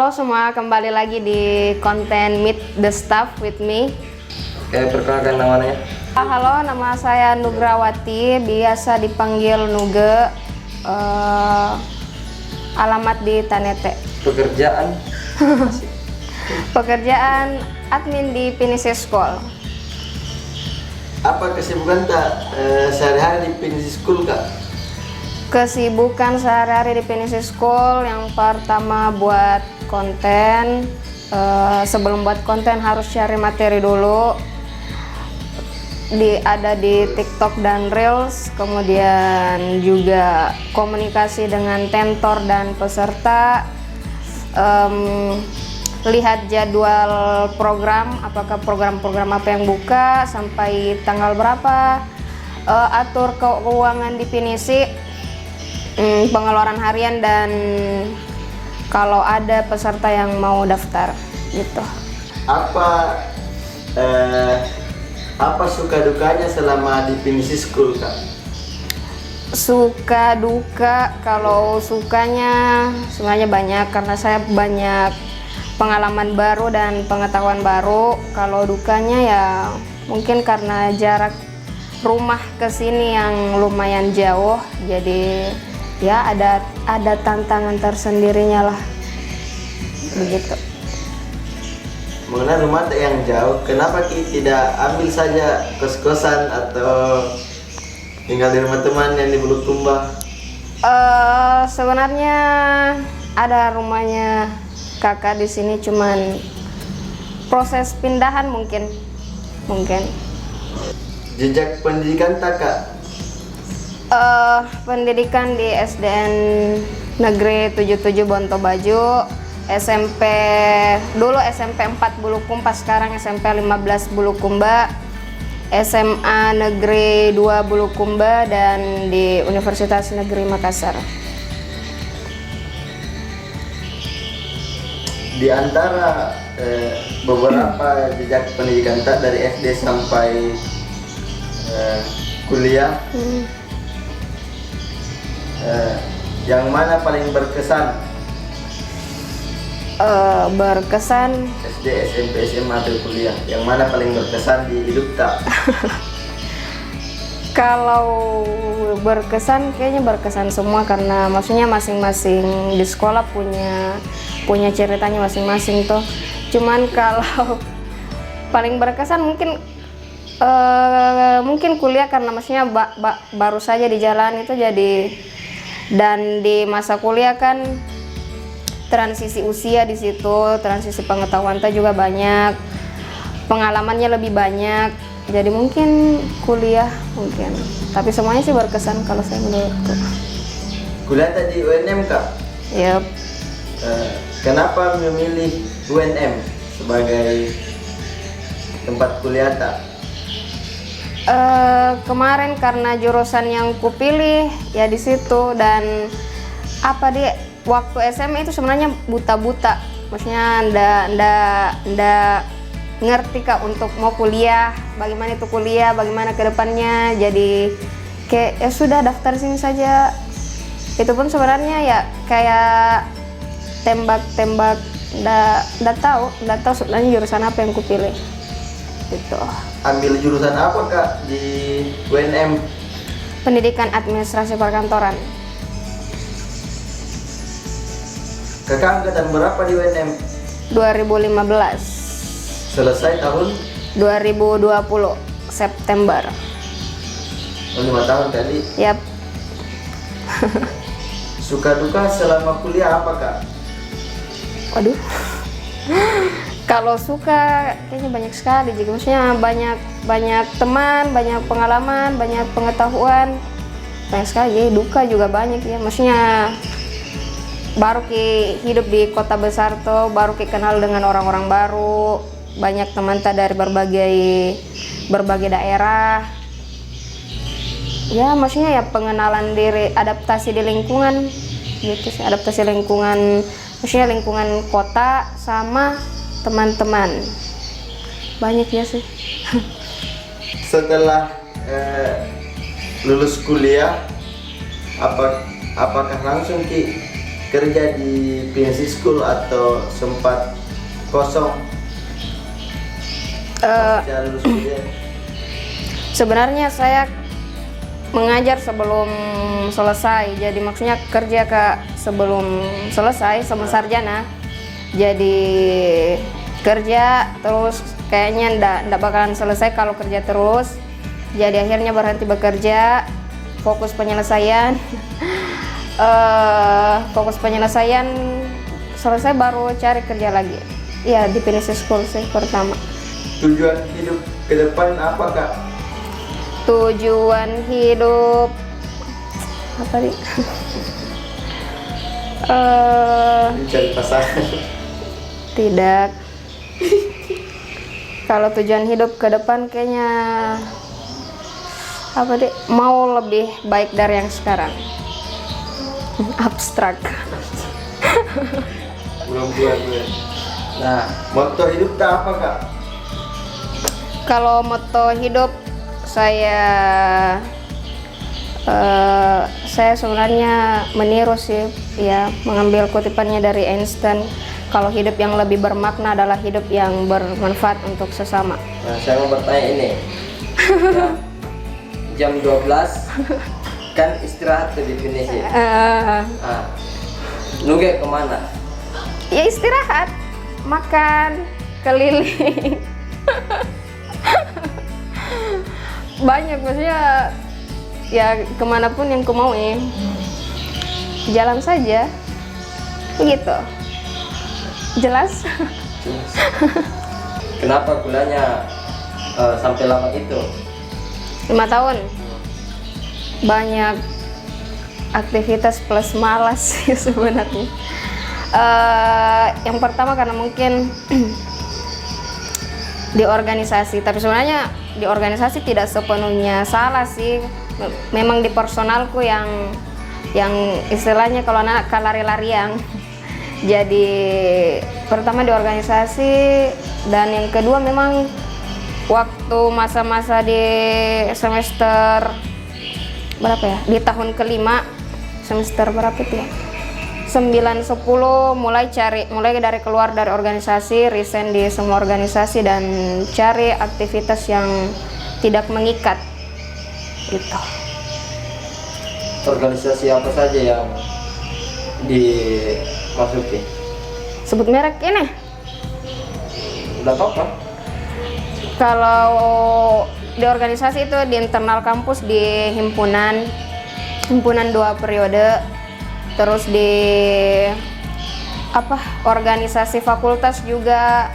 Halo semua, kembali lagi di konten Meet the Staff with me. Oke, perkenalkan namanya. Halo, nama saya Nugrawati, biasa dipanggil Nuge. Alamat di Tanete. Pekerjaan? Pekerjaan admin di Pinisi School. Apa kesibukan tak sehari-hari di Pinisi School, Kak? Kesibukan sehari-hari di Pinisi School, yang pertama buat konten. Sebelum buat konten harus cari materi dulu. Ada di TikTok dan Reels, kemudian juga komunikasi dengan tentor dan peserta. Lihat jadwal program, apakah program-program apa yang buka, sampai tanggal berapa. Atur keuangan di Pinisi, pengeluaran harian, dan kalau ada peserta yang mau daftar gitu. Apa suka dukanya selama di Pinisi School, Kak? Suka duka, kalau sukanya sebenarnya banyak karena saya banyak pengalaman baru dan pengetahuan baru. Kalau dukanya ya mungkin karena jarak rumah ke sini yang lumayan jauh, jadi ya ada tantangan tersendirinya lah, begitu. Mengenai rumah yang jauh, kenapa tidak ambil saja kos-kosan atau tinggal di rumah teman yang di Bulukumba? Sebenarnya ada rumahnya kakak di sini, cuman proses pindahan mungkin. Jejak pendidikan tak, Kak? Pendidikan di SDN Negeri 77 Bonto Baju, dulu SMP 4 Bulukumba, sekarang SMP 15 Bulukumba, SMA Negeri 2 Bulukumba, dan di Universitas Negeri Makassar. Di antara beberapa jejak pendidikan tak dari SD sampai kuliah, yang mana paling berkesan? Berkesan SD, SMP, SMA atau kuliah, yang mana paling berkesan di hidup tak? Kalau berkesan, kayaknya berkesan semua, karena maksudnya masing-masing di sekolah punya ceritanya masing-masing tuh. Cuman kalau paling berkesan mungkin kuliah, karena maksudnya baru saja di jalan itu, jadi dan di masa kuliah kan transisi usia di situ, transisi pengetahuan juga banyak, pengalamannya lebih banyak, jadi mungkin kuliah mungkin. Tapi semuanya sih berkesan kalau saya menurutku. Kuliah tadi UNM, Kak? Yep. Kenapa memilih UNM sebagai tempat kuliah tak? Kemarin karena jurusan yang kupilih ya di situ, dan waktu SMA itu sebenarnya buta-buta, maksudnya ndak ngerti Kak untuk mau kuliah, bagaimana itu kuliah, bagaimana ke depannya. Jadi kayak ya sudah daftar sini saja. Itu pun sebenarnya ya kayak tembak-tembak, ndak tahu sebenarnya jurusan apa yang kupilih gitu. Ambil jurusan apa, Kak, di UNM? Pendidikan Administrasi Perkantoran. Kakak angkatan berapa di UNM? 2015. Selesai tahun? 2020 September. 5 tahun tadi. Yap. Suka duka selama kuliah apa, Kak? Waduh. Kalau suka kayaknya banyak sekali, jadi maksudnya banyak teman, banyak pengalaman, banyak pengetahuan, banyak sekali. Jadi duka juga banyak ya, maksudnya baru hidup di kota besar tuh, baru kenal dengan orang-orang baru, banyak teman dari berbagai daerah. Ya maksudnya ya pengenalan diri, adaptasi di lingkungan gitu sih, adaptasi lingkungan, maksudnya lingkungan kota sama teman-teman. Banyak ya sih. Setelah lulus kuliah, apakah langsung kerja di PNC School atau sempat kosong pasca lulus kuliah? Sebenarnya saya mengajar sebelum selesai, jadi maksudnya kerja sebelum selesai sama sarjana. Jadi kerja terus kayaknya ndak bakalan selesai kalau kerja terus. Jadi akhirnya berhenti bekerja, fokus penyelesaian. Fokus penyelesaian selesai baru cari kerja lagi. Ya di PNC School sih pertama. Tujuan hidup ke depan apa Kak? Tujuan hidup apa nih? Mencari pasangan. Tidak. Kalau tujuan hidup ke depan kayaknya apa deh? Mau lebih baik dari yang sekarang. Abstrak. Belum buat gue. Nah, moto hidup tak apa Kak? Kalau moto hidup saya sebenarnya meniru sih, ya mengambil kutipannya dari Einstein. Kalau hidup yang lebih bermakna adalah hidup yang bermanfaat untuk sesama. Nah, saya mau bertanya ini. Ya, jam 12 kan istirahat tuh di Indonesia. Nah, Nuge kemana? Ya istirahat, makan, keliling. Banyak maksudnya, ya kemanapun yang ku mau ya. Jalan saja, gitu. Jelas? Kenapa kuliahnya sampai lama itu? 5 tahun. Banyak aktivitas plus malas sih sebenarnya. Yang pertama karena mungkin di organisasi, tapi sebenarnya di organisasi tidak sepenuhnya salah sih. Memang di personalku yang istilahnya kalau anak lari-larian. Jadi pertama di organisasi, dan yang kedua memang waktu masa-masa di semester berapa ya? Di tahun kelima, semester berapa itu ya? 9-10 mulai dari keluar dari organisasi, resign di semua organisasi dan cari aktivitas yang tidak mengikat gitu. Organisasi apa saja yang dimasuki? Sebut merek ini? Udah apa? Kalau di organisasi itu di internal kampus di himpunan 2 periode, terus di organisasi fakultas juga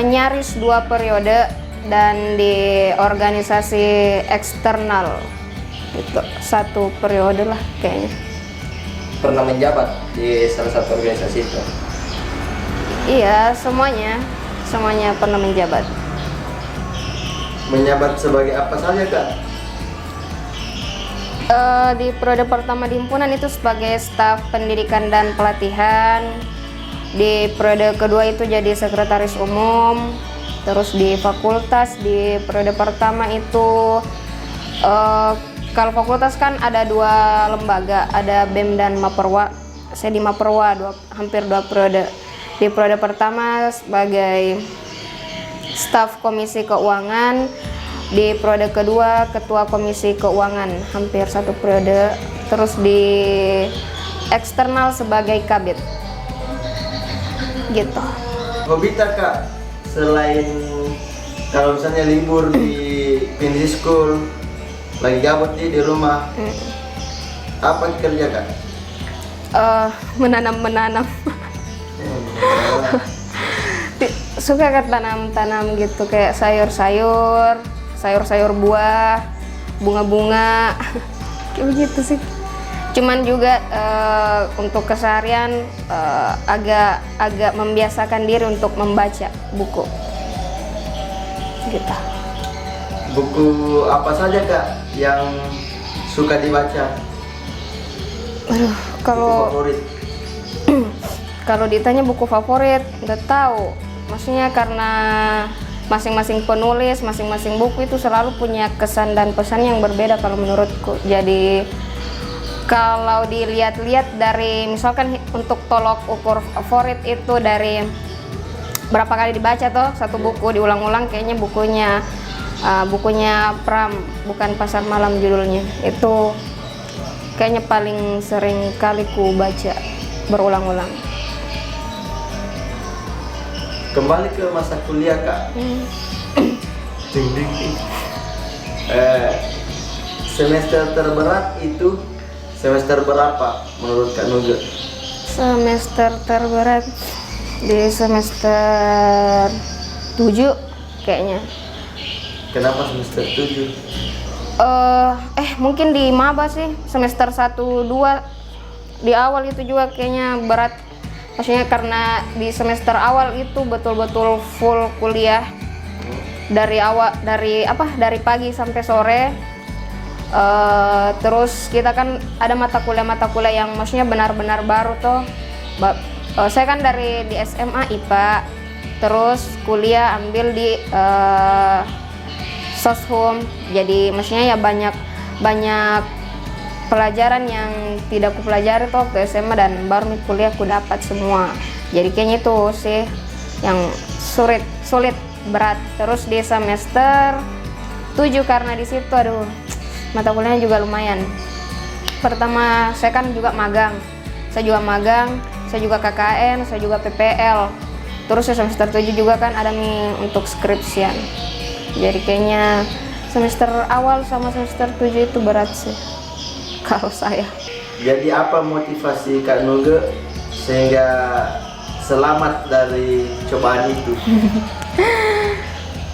nyaris 2 periode, dan di organisasi eksternal itu 1 periode lah kayaknya. Pernah menjabat di salah satu organisasi itu? Iya, semuanya pernah menjabat. Menjabat sebagai apa saja Kak? Di periode pertama di himpunan itu sebagai staf pendidikan dan pelatihan. Di periode kedua itu jadi sekretaris umum. Terus di fakultas di periode pertama itu kalau fakultas kan ada 2 lembaga, ada BEM dan Maperwa. Saya di Maperwa hampir 2 periode. Di periode pertama sebagai staf komisi keuangan, di periode kedua ketua komisi keuangan hampir 1 periode, terus di eksternal sebagai kabit gitu. Hobi tak Kak? Selain kalau misalnya libur di PNC School, lagi gabut di rumah, apa kerja Kak? Menanam. Suka kan tanam gitu, kayak sayur-sayur buah, bunga-bunga, kayak begitu sih. Cuman juga untuk keseharian agak membiasakan diri untuk membaca buku gitu. Buku apa saja Kak yang suka dibaca? Aduh, Buku favorit? kalau ditanya buku favorit, nggak tahu. Maksudnya karena masing-masing penulis, masing-masing buku itu selalu punya kesan dan pesan yang berbeda kalau menurutku. Jadi Kalau dilihat-lihat dari misalkan untuk tolok ukur favorit itu dari berapa kali dibaca tuh satu buku diulang-ulang, kayaknya bukunya Pram, bukan Pasar Malam judulnya. Itu kayaknya paling sering kali ku baca berulang-ulang. Kembali ke masa kuliah Kak. Ding, ding, ding. Semester terberat itu semester berapa menurut Kak Nuge? Semester terberat di semester 7 kayaknya. Kenapa semester 7? Mungkin di maba sih, semester 1, 2 di awal itu juga kayaknya berat. Maksudnya karena di semester awal itu betul-betul full kuliah dari pagi sampai sore. Terus kita kan ada mata kuliah yang maksudnya benar-benar baru tuh. Saya kan di SMA IPA, terus kuliah ambil di Soshum. Jadi maksudnya ya banyak pelajaran yang tidak ku pelajari tuh waktu SMA, dan baru kuliah ku dapat semua. Jadi kayaknya itu sih yang sulit berat. Terus di semester 7 karena di situ aduh mata kuliahnya juga lumayan. Pertama saya kan juga magang. Saya juga KKN, saya juga PPL. Terus semester 7 juga kan ada nih untuk skripsian. Jadi kayaknya semester awal sama semester 7 itu berat sih kalau saya. Jadi apa motivasi Kak Nuge sehingga selamat dari cobaan itu?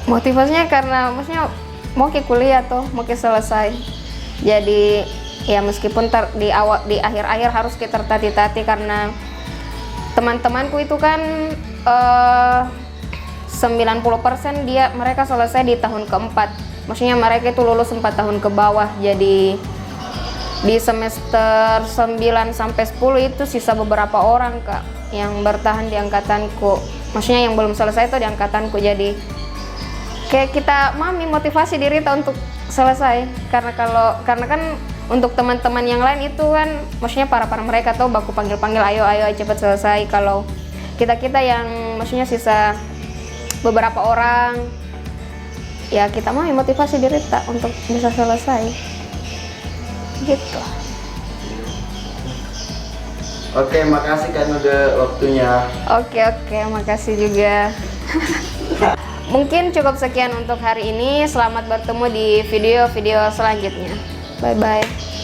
Motivasinya karena maksudnya mau ke kuliah tuh, mau ke selesai. Jadi ya meskipun di akhir-akhir harus kita tertati-tati karena teman-temanku itu kan 90% mereka selesai di tahun keempat. Maksudnya mereka itu lulus 4 tahun ke bawah. Jadi di semester 9 sampai 10 itu sisa beberapa orang Kak yang bertahan di angkatanku. Maksudnya yang belum selesai itu di angkatanku. Jadi kayak kita motivasi diri kita untuk selesai, karena kan untuk teman-teman yang lain itu kan maksudnya para mereka tuh baku panggil ayo cepat selesai. Kalau kita yang maksudnya sisa beberapa orang ya kita motivasi diri kita untuk bisa selesai gitu. Oke, makasih Kak Nuge waktunya. Oke, makasih juga. Mungkin cukup sekian untuk hari ini. Selamat bertemu di video-video selanjutnya. Bye-bye.